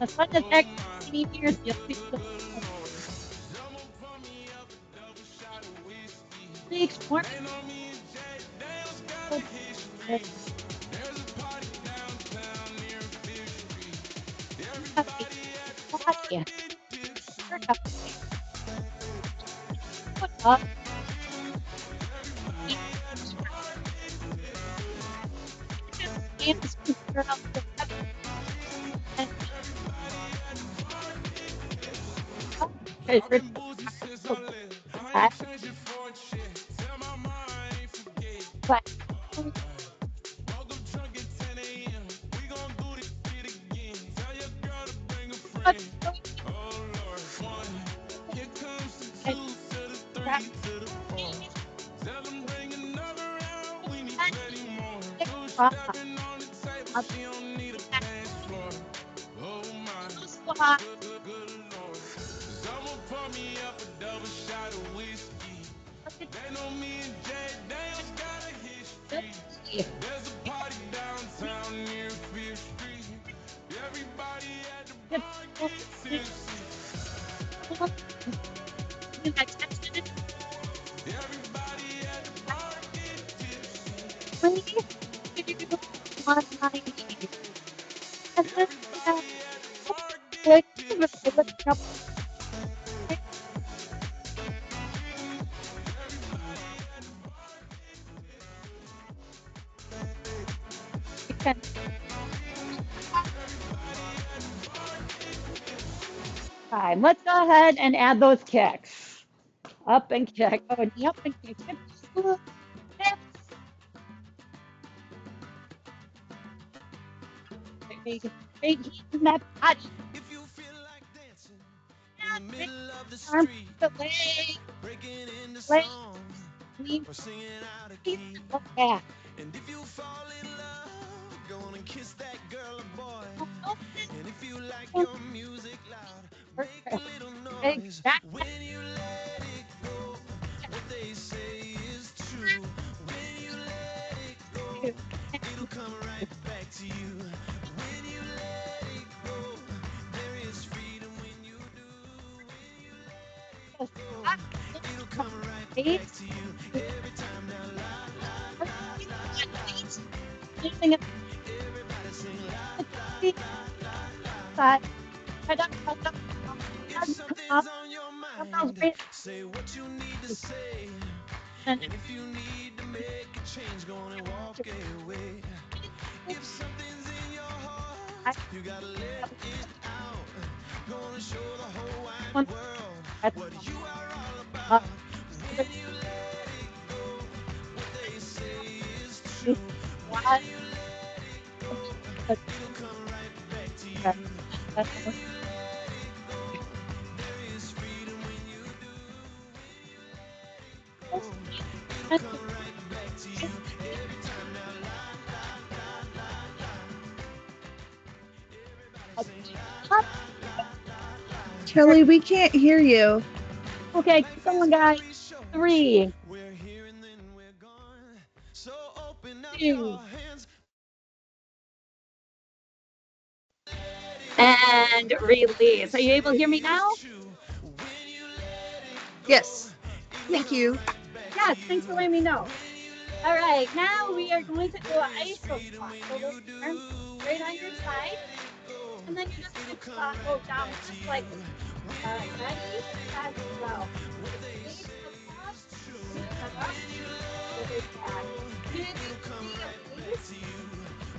As fun as X years, you'll be more happy. But time. Let's go ahead and add those kicks. Up and kick. Oh, and up and kick. Big heat in that body. If you feel like dancing in the Big middle of the arm, street, the leg, breaking into leg, song knee, or singing out of feet, key. look back. And if you fall in love, go on and kiss that girl or boy. And if you like your music loud, make a little noise. When you let it go, what they say is true. When you let it go, it'll come right back to you. When you let it go, there is freedom when you do. When you let it go, it'll come right back to you. Every time now, la, la, everybody sing la, Side. if something's on your mind, say what you need to say. And if you need to make a change, go on and walk away. If something's in your heart, you gotta let it out. Gonna show the whole wide world what you are all about. When you let it go, what they say is true. When you let it go, it'll come right back to you. When you let it go, there is freedom when you do. When you let it go, it'll come right back to you. Every time now, la, la, la, la, la. Everybody sing la, Kelly, we can't hear you. Okay, keep going, guys. 3, we're here and then we're gone. So open up 2, your hands. and release. Are you able to hear me now? When you let it go, Yes. it'll Thank come you. right back to Yes, you. thanks for letting me know. When you All let right, it now we go, are going to do an there is iso freedom squat. when So those you do. arms straight on When your you side, let it go, and then you're just going it'll to come go right down back to just you. like this. When All you right, ready? let it Set, go, go. what they Release say the front, is true. up, When you let release it back. go, it'll come right back Release. to you.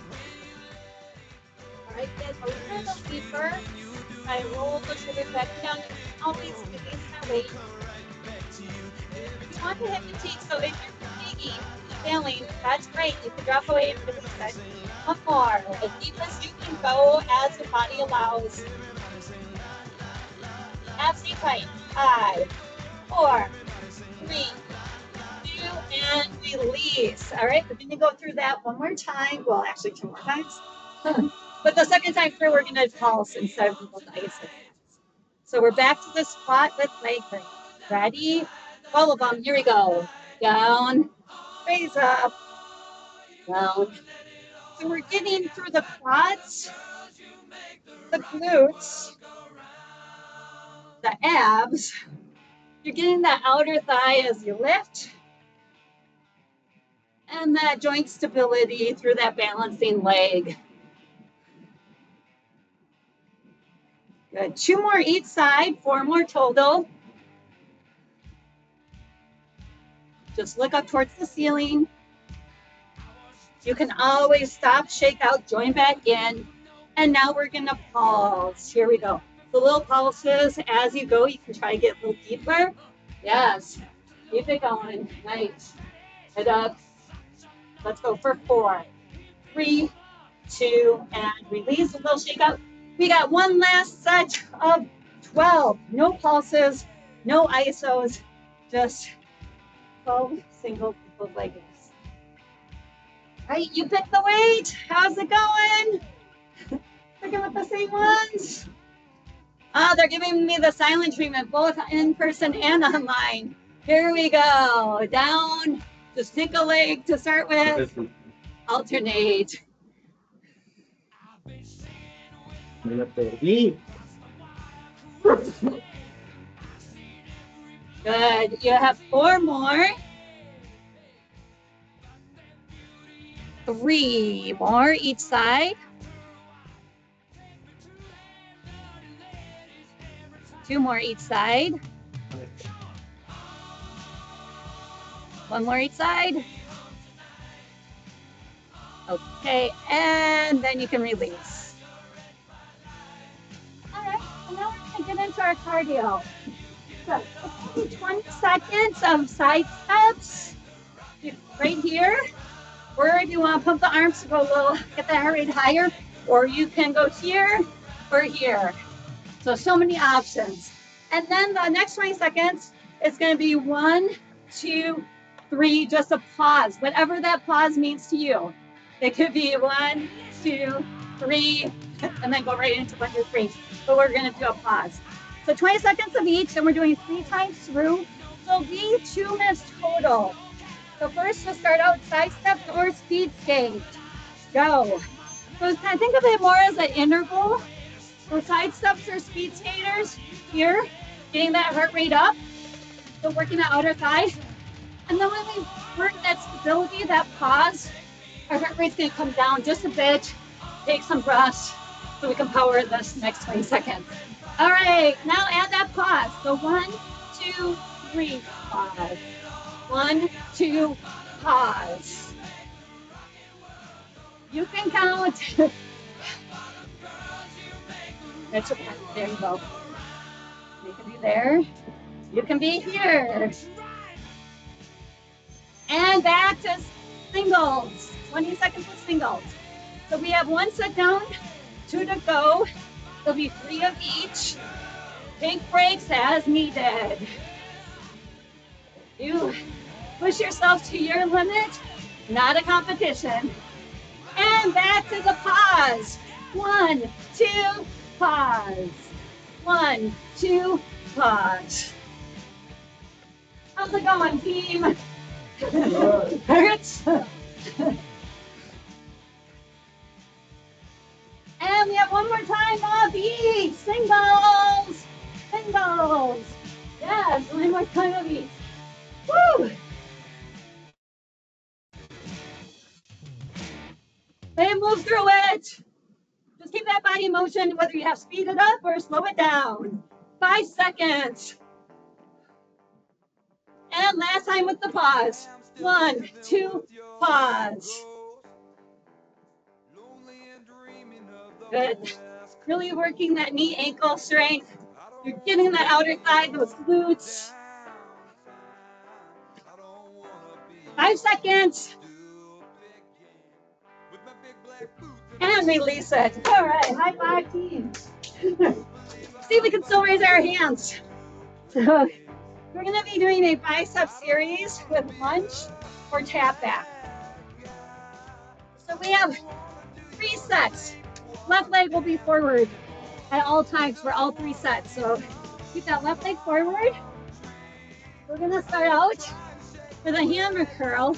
When you let it go, All right, get a there is little freedom deeper. when you do. Try to roll the When shoulders you back and down. let You it can go, always release that it'll weight. come right back to you. Every You want time to now, hit la, fatigue. So la, if you're la, fatiguing, la, la. failing, that's great. You can drop away and release Everybody it. sing la, One more, as deep as you can go as the body allows. everybody sing la, la, la, la. Abs tight. When you let 5, it go, 4, everybody sing la, 3, la, la, 2, la, and release. All right, we're going to go through that one more time. Well, actually, 2 more times. But the second time through, we're going to pulse instead of both ice. So we're back to the squat with leg raise. Ready? All of them. Here we go. Down, raise up, down. So we're getting through the quads, the glutes, the abs. You're getting that outer thigh as you lift. And that joint stability through that balancing leg. Good. 2 more each side, 4 more total. Just look up towards the ceiling. You can always stop, shake out, join back in. And now we're gonna pulse. Here we go. The little pulses as you go, you can try to get a little deeper. Yes, keep it going, nice. Head up. Let's go for 4, 3, 2, and release, a little shake out. We got one last set of 12. No pulses, no isos, just 12 single people leggings. All right, you pick the weight. How's it going? Sticking with the same ones? Oh, they're giving me the silent treatment, both in person and online. Here we go. Down, just pick a leg to start with. Alternate. Good. You have 4 more. 3 more each side. 2 more each side. 1 more each side. Okay, and then you can release. All right, so now we're gonna get into our cardio. So 20 seconds of side steps right here. Or if you want to pump the arms to go a little, get the heart rate higher, or you can go here or here. So many options. And then the next 20 seconds, it's going to be 1, 2, 3, just a pause, whatever that pause means to you. It could be 1, 2, 3, and then go right into 1, 2, 3. But we're going to do a pause. So 20 seconds of each, and we're doing 3 times through. So it'll be 2 minutes total. So first, we'll start out side steps or speed skate. Go. So kind of think of it more as an interval. So side steps or speed skaters here, getting that heart rate up. So working that outer thigh. And then when we work that stability, that pause, our heart rate's going to come down just a bit. Take some breaths so we can power this next 20 seconds. All right, now add that pause. So 1, 2, 3, pause. 1, 2, pause. You can count. That's okay. There you go. You can be there. You can be here. And back to singles. 20 seconds of singles. So we have 1 set down, 2 to go. There'll be 3 of each. Take breaks as needed. You push yourself to your limit, not a competition. And back to the pause. 1, 2, pause. 1, 2, pause. How's it going, team? Hurts? And we have 1 more time of each. Singles. Singles. Yes, 1 more time of each. Woo! And move through it. Just keep that body in motion, whether you have to speed it up or slow it down. 5 seconds. And last time with the pause. 1, 2, pause. Good. Really working that knee ankle strength. You're getting that outer thigh, those glutes. 5 seconds. And release it. All right, high five, team. See if we can still raise our hands. So we're going to be doing a bicep series with lunge or tap back. So we have 3 sets. Left leg will be forward. at all times for all 3 sets. So keep that left leg forward. We're gonna start out with a hammer curl.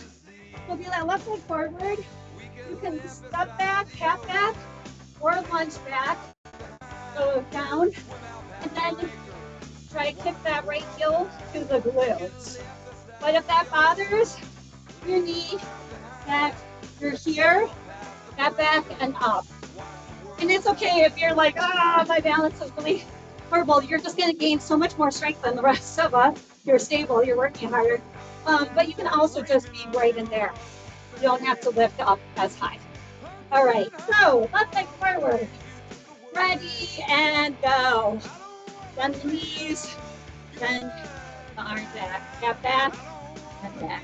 So do that left leg forward. You can step back, half back, or lunge back. Go down, and then try to kick that right heel to the glutes. But if that bothers your knee, that you're here, that back and up. And it's okay if you're like, my balance is really horrible. You're just going to gain so much more strength than the rest of us. You're stable, you're working harder. But you can also just be right in there. You don't have to lift up as high. All right, so left leg forward. Ready and go. Bend the knees, bend the arm back. Tap back and back.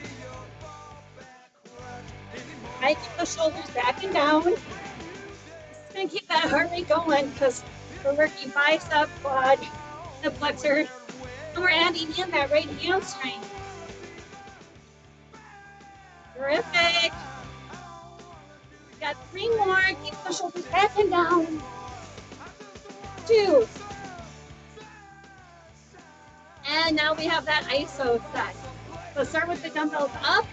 I keep the shoulders back and down. Just gonna keep that heart rate going because we're working bicep, quad, hip flexor, and we're adding in that right hamstring. Terrific. Got 3 more. Keep the shoulders back and down. 2. And now we have that ISO set. So start with the dumbbells up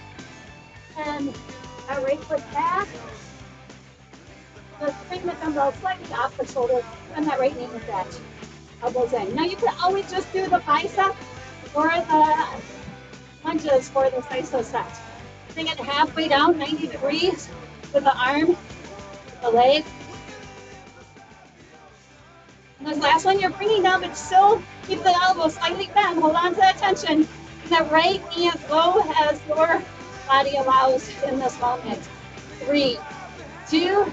and our right foot back. Let's bring the dumbbells slightly off the shoulder and that right knee is back. Elbows in. Now you can always just do the bicep or the lunges for this ISO set. Bring it halfway down, 90 degrees with the arm, the leg. And this last one you're bringing down, but still keep the elbow slightly bent. Hold on to that tension. And that right knee as low as your body allows in this moment. 3, 2,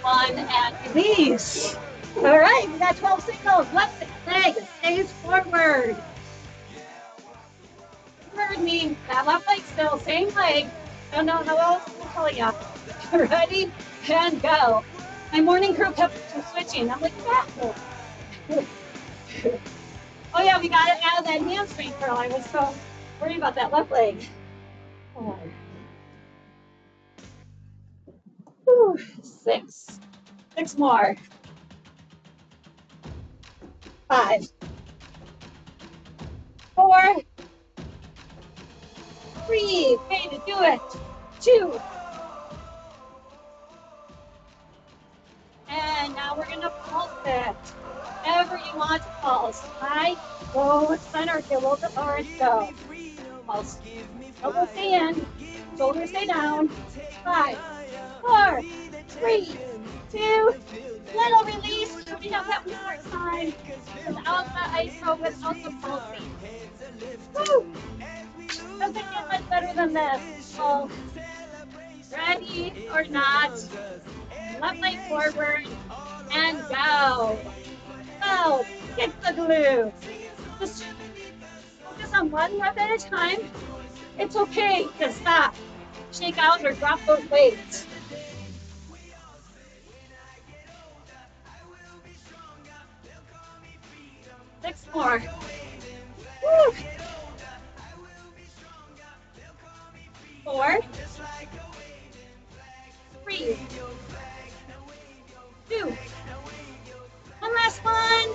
1, and release. All right, we got 12 signals. Left leg stays forward. You heard me. That left leg still, same leg. Don't know how else to tell you. Ready and go. My morning crew kept switching. I'm like, oh yeah, we got to add that hamstring curl. I was so worried about that left leg. 6. 6 more. 5. 4. 3. Way to do it. 2. And now we're going to pulse it. Whenever you want to pulse. High, low, center, get a little bit lower and go. Pulse. Elbows stay in. Shoulders stay down. 5, 4, 3, 2. Little release. We have that one more time. Without the ISO, without the pulsing. Woo! Doesn't get much better than this. So, ready or not, left leg forward and go. Go. Kick the glutes. Just focus on one rep at a time. It's okay to stop, shake out, or drop those weights. 6 more. Woo. 4, 3, 2. One last one.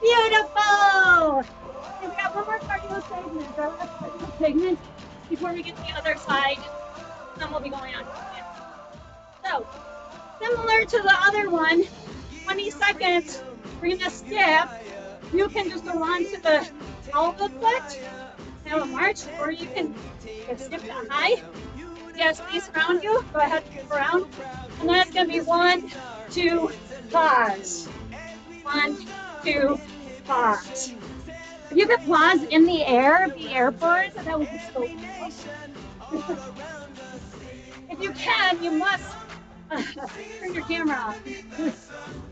Beautiful. Okay, we got one more cardio segment. Our last cardio segment before we get to the other side. Then we'll be going on. So, similar to the other one, 20 seconds. We're gonna skip. You can just go on to the elbow foot, have a march, or you can skip the high. Yes, space around you. Go ahead, skip around. And then it's gonna be 1, 2, pause. 1, 2, pause. If you could pause in the air, the airport, that would be so cool. If you can, you must turn your camera off.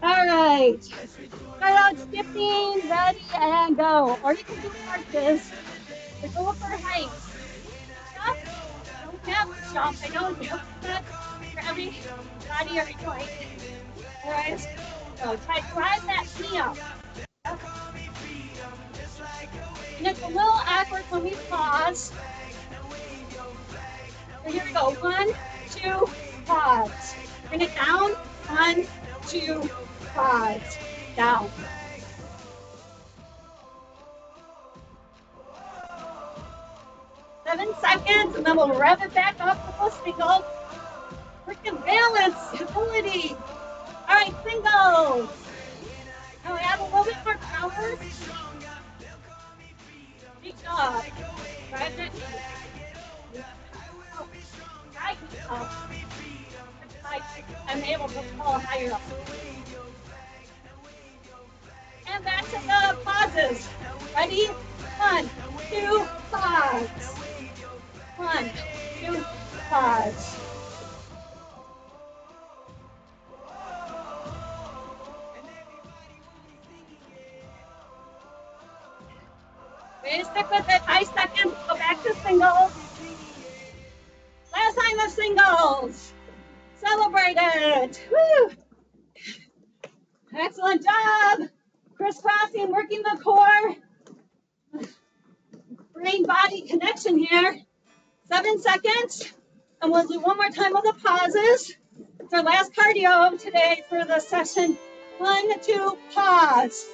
All right. Start out skipping, ready, and go. Or you can do marches. Or go for heights. Jump. Don't have to jump. I don't jump that for every body or joint. All right. So try to drive that knee up. And it's a little awkward when we pause. So here we go. 1, 2, pause. Bring it down. 1, 2, pause. down. 7 seconds, and then we'll rev it back up to those singles. Freaking balance, stability. All right, singles. Now add a little bit more power. Reach up. Drive that knee. Right up. I'm able to pull higher up. And back to the pauses. Ready? 1, 2, pause. 1, 2, pause. Wait, stick with it. 5 seconds. Go back to singles. Last time of singles. Celebrate it. Woo. Excellent job. Crisscrossing, working the core. Brain body connection here. 7 seconds. And we'll do one more time with the pauses. It's our last cardio today for the session. 1, 2, pause.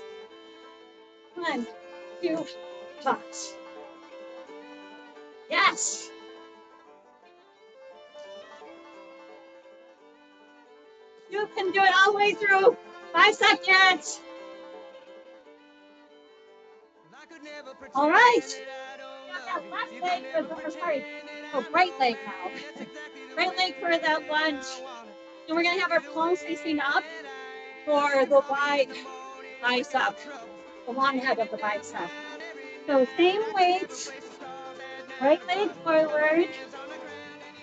1, 2, pause. Yes. You can do it all the way through. 5 seconds. All right. Last leg for right leg now. Right leg for that lunge. And we're going to have our palms facing up for the wide bicep, the long head of the bicep. So same weight, right leg forward,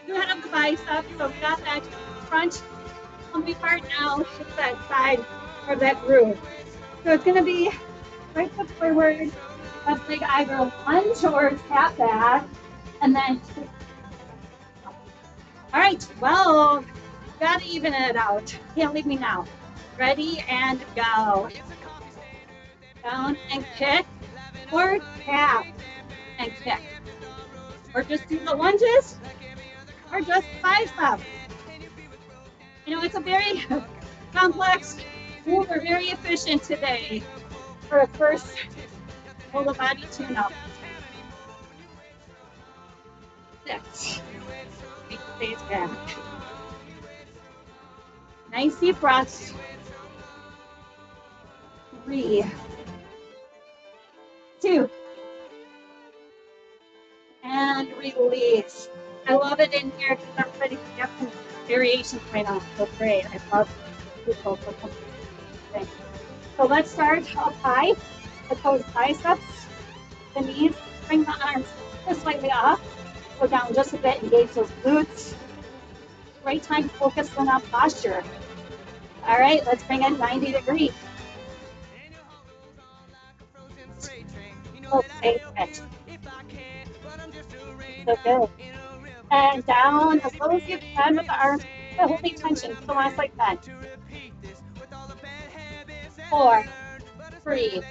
you head of the bicep. So we got that front lumpy part now, hit that side or that groove. So it's going to be right foot forward, left leg either lunge or tap back, and then all right, well, gotta even it out. Can't leave me now. Ready and go. Down and kick, or tap and kick. Or just do the lunges, or just bicep. You know, it's a very complex move. We're very efficient today for a first full body tune-up. 6. Take the face back. Nice deep breaths. 3, 2, and release. I love it in here because everybody can have some variations right now. So great. I love people. So let's start up high with those biceps, the knees. Bring the arms just slightly up. Go down just a bit, engage those glutes. Great time to focus on that posture. All right, let's bring it 90 degrees. Okay, so good. And down as low as you can with the arms, but holding tension for the last like that. 4, 3,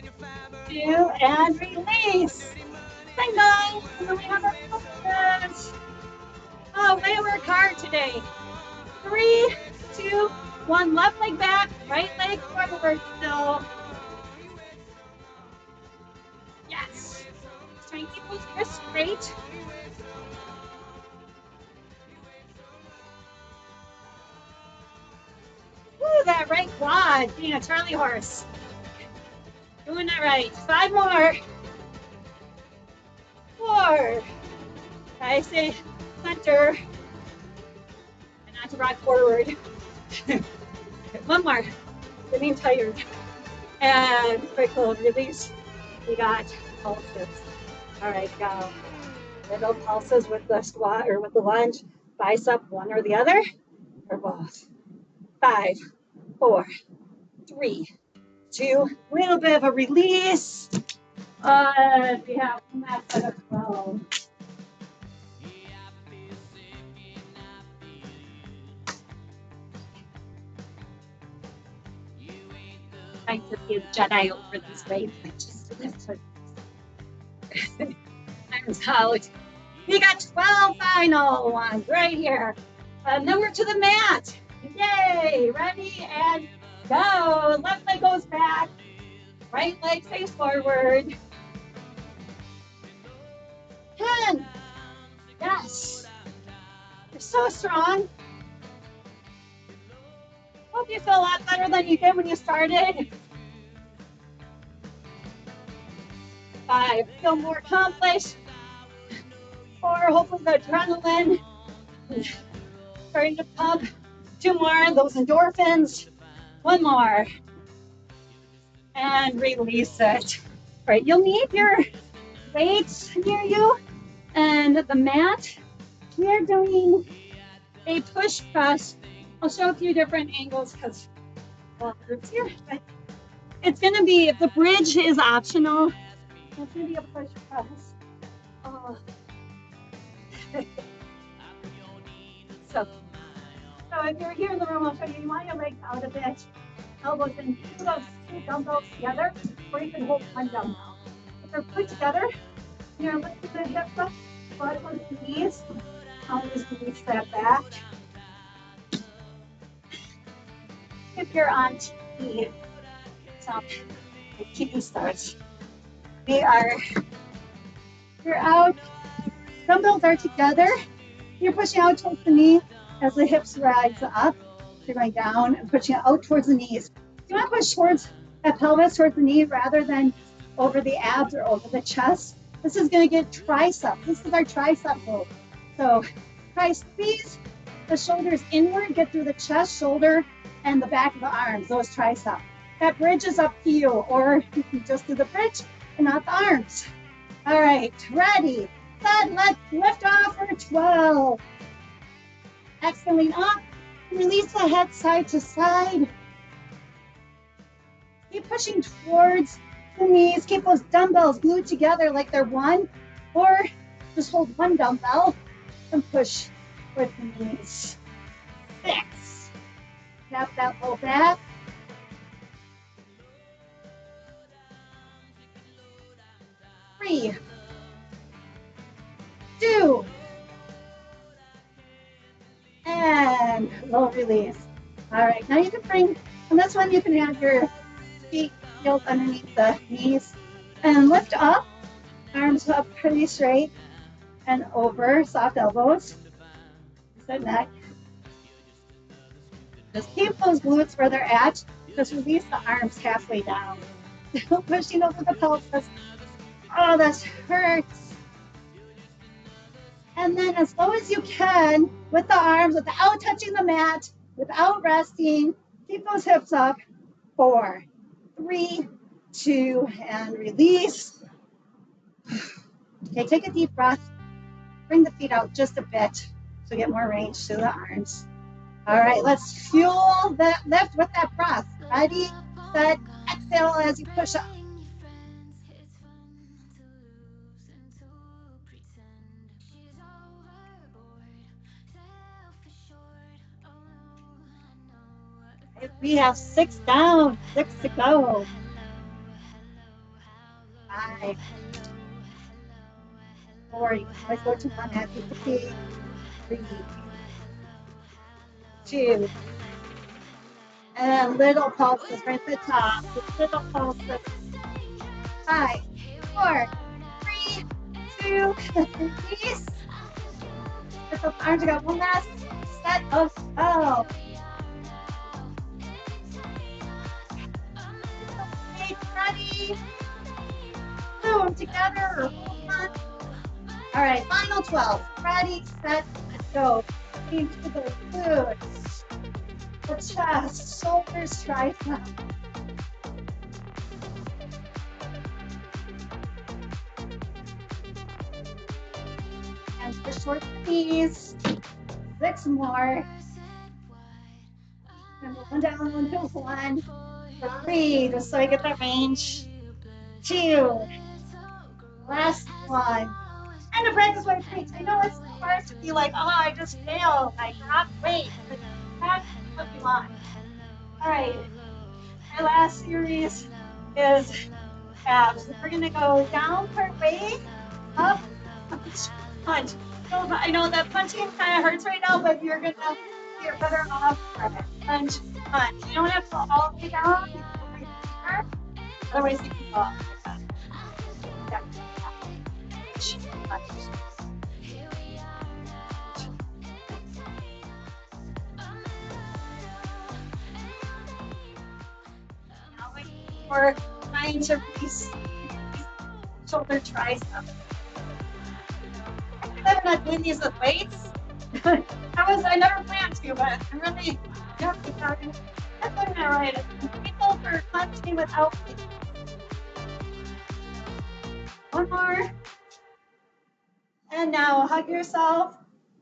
2, and release. Single. And then we have our pulses. Oh, way to work hard today. 3, 2, 1. Left leg back, right leg forward still. Yes. Try and keep those wrists straight. Woo, that right quad, being a Charlie horse. Doing that right. 5 more. 4. I say center. And not to rock forward. 1 more. Getting tired. And quick release. We got pulses. All right, go. Little pulses with the squat or with the lunge. Bicep, one or the other, or both. 5, 4, 3, 2. Little bit of a release. We have that set of 12. Trying to be a Jedi over these waves. Just lift arms out. We got 12 final ones right here. And then we're to the mat. Yay! Ready and Go. Left leg goes back. Right leg stays forward. 10. Yes. You're so strong. Hope you feel a lot better than you did when you started. 5. Feel more accomplished. 4. Hopefully the adrenaline starting to pump. 2 more. Those endorphins. 1 more. And release it. Right. You'll need your weights near you and the mat. We are doing a push press. I'll show a few different angles because it's here. But it's going to be, if the bridge is optional, it's going to be a push press. So if you're here in the room, I'll show you. You want your legs out a bit, elbows in. Put those 2 dumbbells together, or you can hold 1 dumbbell. If they're put together, you're lifting the hips up, butt on the knees. I'll just release that back. If you're on TV, so the TV starts. You're out. Dumbbells are together. You're pushing out towards the knee as the hips rise up. You're going down and pushing out towards the knees. You want to push towards that pelvis, towards the knee, rather than over the abs or over the chest. This is going to get tricep. This is our tricep move. So try squeeze the shoulders inward, get through the chest, shoulder, and the back of the arms, those triceps. That bridge is up to you, or you can just do the bridge and not the arms. All right, ready, set, let's lift off for 12. Exhaling up, release the head side to side. Keep pushing towards the knees. Keep those dumbbells glued together like they're one, or just hold 1 dumbbell and push with the knees. 6. Tap that low back. 3, 2, and low release. All right, now you can bring, on this one you can have your feet heels underneath the knees and lift up, arms up pretty straight and over, soft elbows, the neck. Just keep those glutes where they're at. Just release the arms halfway down. Don't pushing over the pelvis. Oh, this hurts. And then as low as you can with the arms, without touching the mat, without resting, keep those hips up. 4, 3, 2, and release. Okay, take a deep breath. Bring the feet out just a bit to get more range to the arms. All right, let's fuel that lift with that breath. Ready, set, exhale as you push up. We have 6 down, 6 to go. 5, 4, you can always go to 1 as you fatigue. 3, 2, and little pulses right at the top. Just little pulses. 5, 4, 3, 2, release. Lift those arms, you got 1 last set of 12. Ready? Boom, together. All right, final 12. Ready, set, go. Into the glutes, the chest, shoulders, triceps. And the short knees. 6 more. And 1 down to 1. 3, just so I get that range. 2. Last 1. And to practice what it takes. I know it's hard to be like, oh, I just failed. I cannot wait. But that's what we want. All right. Our last series is abs. We're going to go down part way, up, punch, punch. So I know that punching kind of hurts right now, but you're going to you're better off lunge punch. You don't have to go all the way down. You can go right there. Otherwise, you can go all the way down. Punch. Now we're trying to release shoulder tricep. I'm not doing these with weights. I never planned to, but I'm really happy about it. I'm doing that right. People for punching without weights. One more. And now hug yourself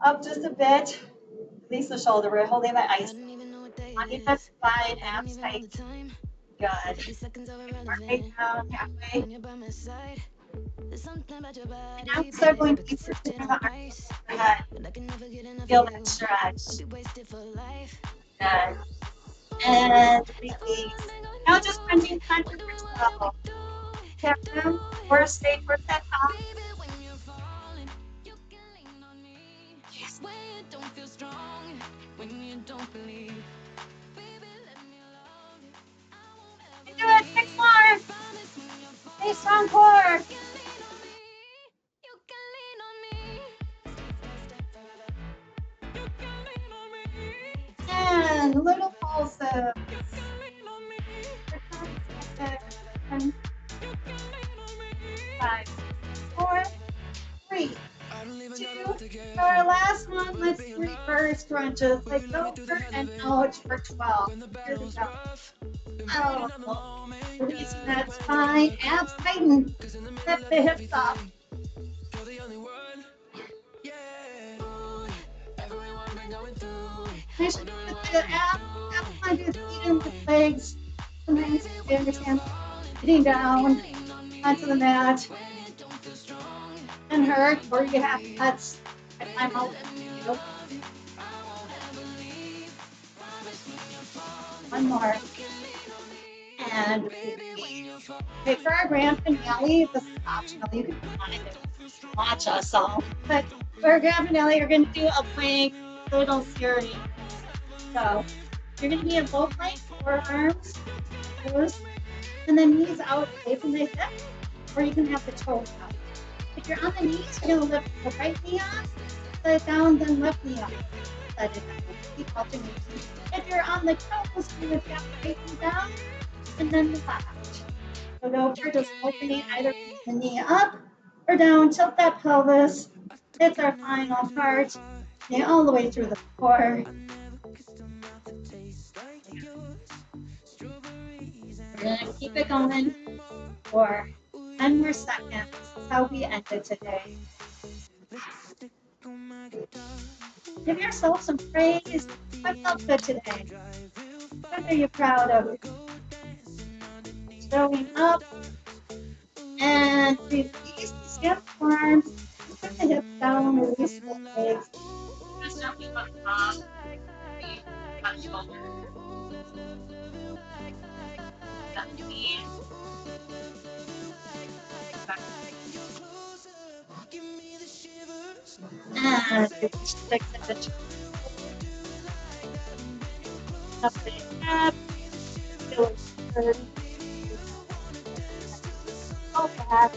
up just a bit. Release the shoulder. We're holding the ice. On the side, abs tight. Good. Right down halfway. And now we start going deeper to the arms overhead. Feel that stretch. Good. And release. Now just crunching time for yourself. Tap them or stay for that top. Yes. You do it. 6 more. Stay strong core. And little pulses. 5, 4, 3, 2. For our last one, let's reverse crunches. Like over and out for 12. Here we go. Oh, releasing that spine. Abs tighten. Lift the hips up. Finish with the abs. Abs under the feet and the legs. Sometimes you understand sitting down onto the mat and hurt, or you have cuts. I'm out. One more. And okay, for our grand finale, this is optional. You can watch us all. But for our grand finale, you're going to do a plank little series. So you're going to be in low plank, forearms, toes, and then knees out away from the hip, or you can have the toes out. If you're on the knees, you're going to lift the right knee up, set it down, then left knee up, set it down. Keep alternating. If you're on the toes, you would have the right knee down, and then the left. So over, just opening either the knee up or down, tilt that pelvis. It's our final part. Knee all the way through the core. We're gonna keep it going for 10 more seconds. That's how we ended today. Give yourself some praise. I felt good today. What are you proud of? Showing up and release the skin arms. Put the hips down, release the legs. Just jumping on top. Touch shoulder. That knee. And release the extension. Up the hip. Feel it turn. Go back.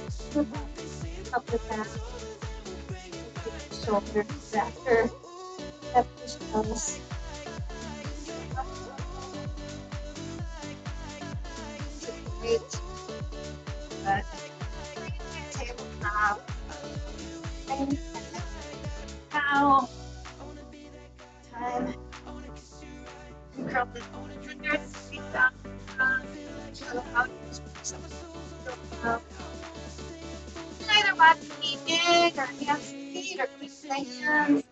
Up the back. Shoulder backer. That push comes. Great. Good. Tabletop. And now, time. You curl the fingers, feet down. Either body be big or hands feet or keep the hands.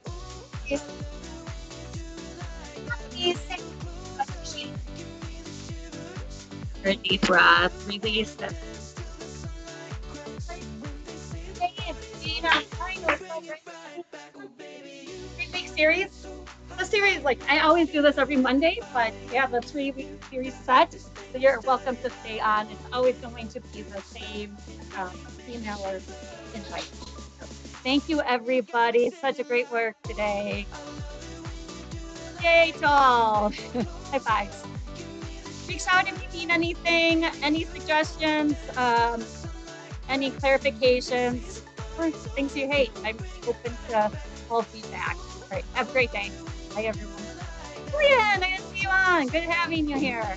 For a deep breath, release it. Three-week series. The series, like I always do this every Monday, but yeah, the 3-week series set. So you're welcome to stay on. It's always going to be the same email or invite. So, thank you, everybody. Such a great work today. day to all. High fives. Reach out if you need anything, any suggestions, any clarifications, or things you hate. I'm open to all feedback. All right. Have a great day. Bye, everyone. Julian, I didn't see you on. Good having you here.